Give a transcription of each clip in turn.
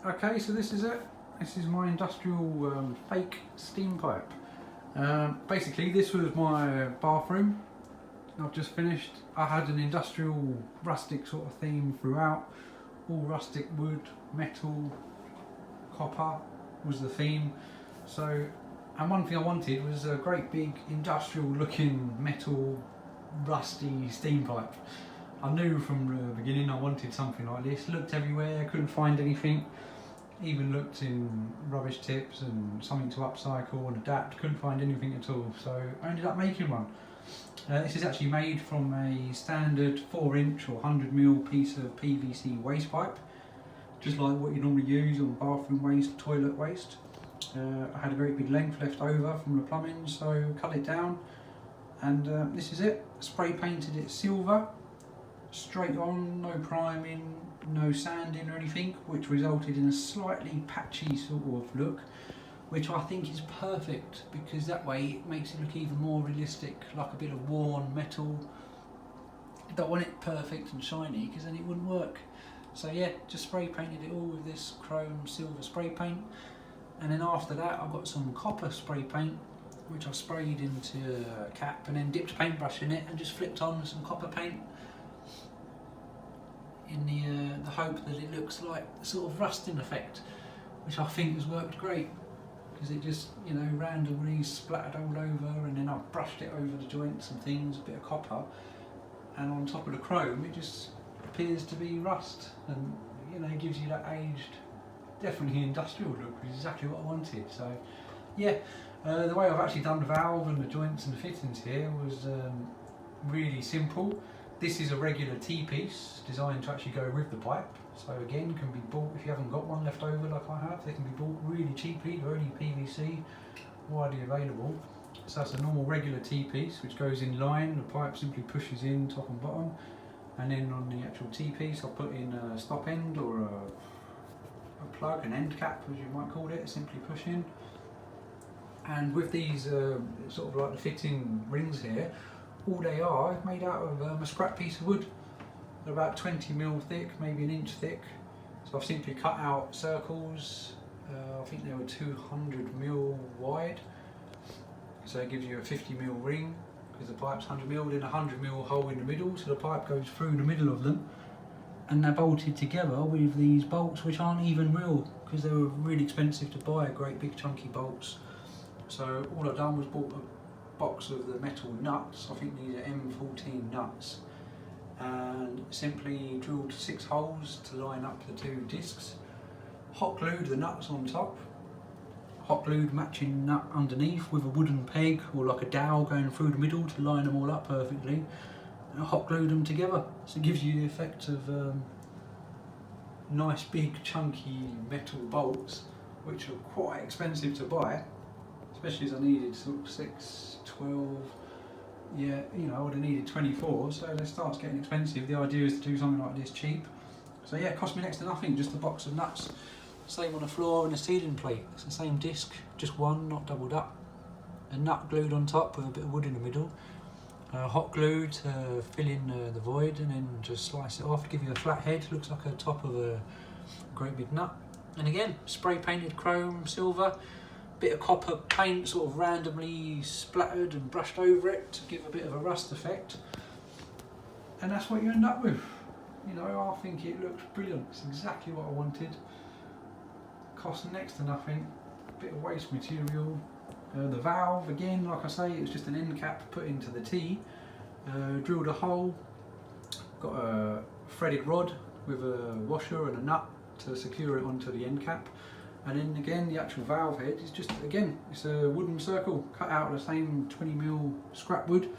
Okay, so this is it. This is my industrial fake steam pipe. Basically, this was my bathroom. I've just finished. I had an industrial rustic sort of theme throughout. All rustic wood, metal, copper was the theme. So, and one thing I wanted was a great big industrial looking metal rusty steam pipe. I knew from the beginning I wanted something like this. Looked everywhere, couldn't find anything. Even looked in rubbish tips and something to upcycle and adapt, couldn't find anything at all. So I ended up making one. This is actually made from a standard 4-inch or 100mm piece of PVC waste pipe, just like what you normally use on bathroom waste, toilet waste. I had a very big length left over from the plumbing, so cut it down, and this is it. Spray painted it silver, straight on, no priming, no sanding or anything, which resulted in a slightly patchy sort of look, which I think is perfect because that way it makes it look even more realistic, like a bit of worn metal. I don't want it perfect and shiny because then it wouldn't work. So yeah, just spray painted it all with this chrome silver spray paint, and then after that I got some copper spray paint which I sprayed into a cap and then dipped paintbrush in it and just flipped on some copper paint in the hope that it looks like a sort of rusting effect, which I think has worked great because it just, you know, randomly splattered all over, and then I've brushed it over the joints and things, a bit of copper, and on top of the chrome it just appears to be rust, and you know, gives you that aged, definitely industrial look, which is exactly what I wanted. So yeah, the way I've actually done the valve and the joints and the fittings here was really simple. This is a regular T-piece designed to actually go with the pipe, so again can be bought if you haven't got one left over like I have. They can be bought really cheaply. They're only PVC, widely available. So that's a normal regular T-piece which goes in line. The pipe simply pushes in top and bottom, and then on the actual T-piece I'll put in a stop end or a plug, an end cap as you might call it, simply push in. And with these sort of like the fitting rings here, all they are made out of a scrap piece of wood. They're about 20mm thick, maybe an inch thick. So I've simply cut out circles. I think they were 200mm wide. So it gives you a 50mm ring because the pipe's 100mm, then a 100mm hole in the middle, so the pipe goes through the middle of them. And they're bolted together with these bolts which aren't even real because they were really expensive to buy, great big chunky bolts. So all I've done was bought a box of the metal nuts. I think these are M14 nuts, and simply drilled 6 holes to line up the 2 discs. Hot glued the nuts on top, hot glued matching nut underneath with a wooden peg or like a dowel going through the middle to line them all up perfectly, and hot glued them together, so it gives you the effect of nice big chunky metal bolts which are quite expensive to buy, especially as I needed sort of 6, 12, yeah, you know, I would have needed 24, so it starts getting expensive. The idea is to do something like this cheap. So yeah, it cost me next to nothing, just a box of nuts. Same on the floor and the ceiling plate, it's the same disc, just one, not doubled up. A nut glued on top with a bit of wood in the middle. Hot glue to fill in the void, and then just slice it off to give you a flat head, looks like a top of a great big nut. And again, spray painted chrome, silver, bit of copper paint sort of randomly splattered and brushed over it to give a bit of a rust effect, and that's what you end up with. You know, I think it looks brilliant. It's exactly what I wanted. Cost next to nothing, bit of waste material. The valve, again, like I say, it was just an end cap put into the T. Drilled a hole, got a threaded rod with a washer and a nut to secure it onto the end cap. And then again, the actual valve head is just, again, it's a wooden circle cut out of the same 20mm scrap wood.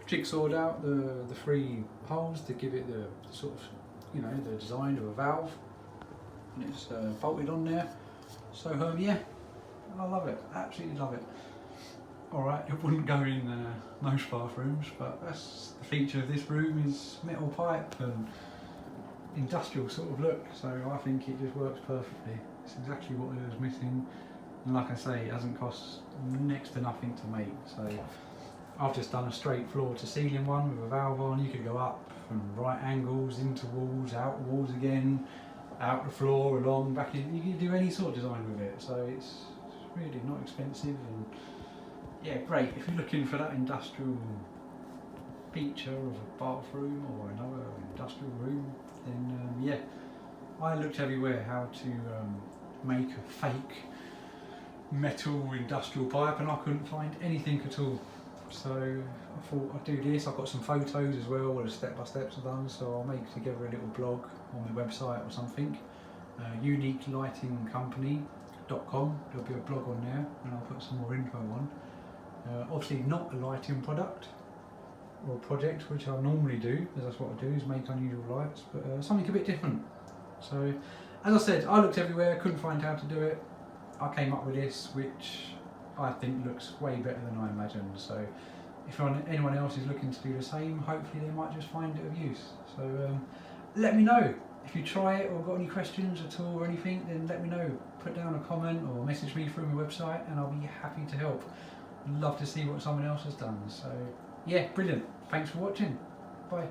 Jigsawed out the 3 holes to give it the sort of, you know, the design of a valve. And it's bolted on there. So yeah, I love it, absolutely love it. Alright, it wouldn't go in most bathrooms, but that's the feature of this room, is metal pipe and industrial sort of look. So I think it just works perfectly. It's exactly what it was missing, and like I say, it hasn't cost next to nothing to make. So I've just done a straight floor to ceiling one with a valve on. You could go up from right angles into walls, out walls again, out the floor, along, back in. You can do any sort of design with it, so it's really not expensive, and yeah, great. If you're looking for that industrial feature of a bathroom or another industrial room, then yeah, I looked everywhere how to make a fake metal industrial pipe, and I couldn't find anything at all. So I thought I'd do this. I've got some photos as well, where the step-by-steps are done, so I'll make together a little blog on my website or something. uniquelightingcompany.com. There'll be a blog on there, and I'll put some more info on. Obviously not a lighting product or project, which I normally do, because that's what I do, is make unusual lights, but something a bit different. So, as I said, I looked everywhere, couldn't find how to do it. I came up with this, which I think looks way better than I imagined. So, if anyone else is looking to do the same, hopefully they might just find it of use. So, let me know. If you try it or got any questions at all or anything, then let me know. Put down a comment or message me through my website, and I'll be happy to help. I'd love to see what someone else has done. So, yeah, brilliant. Thanks for watching. Bye.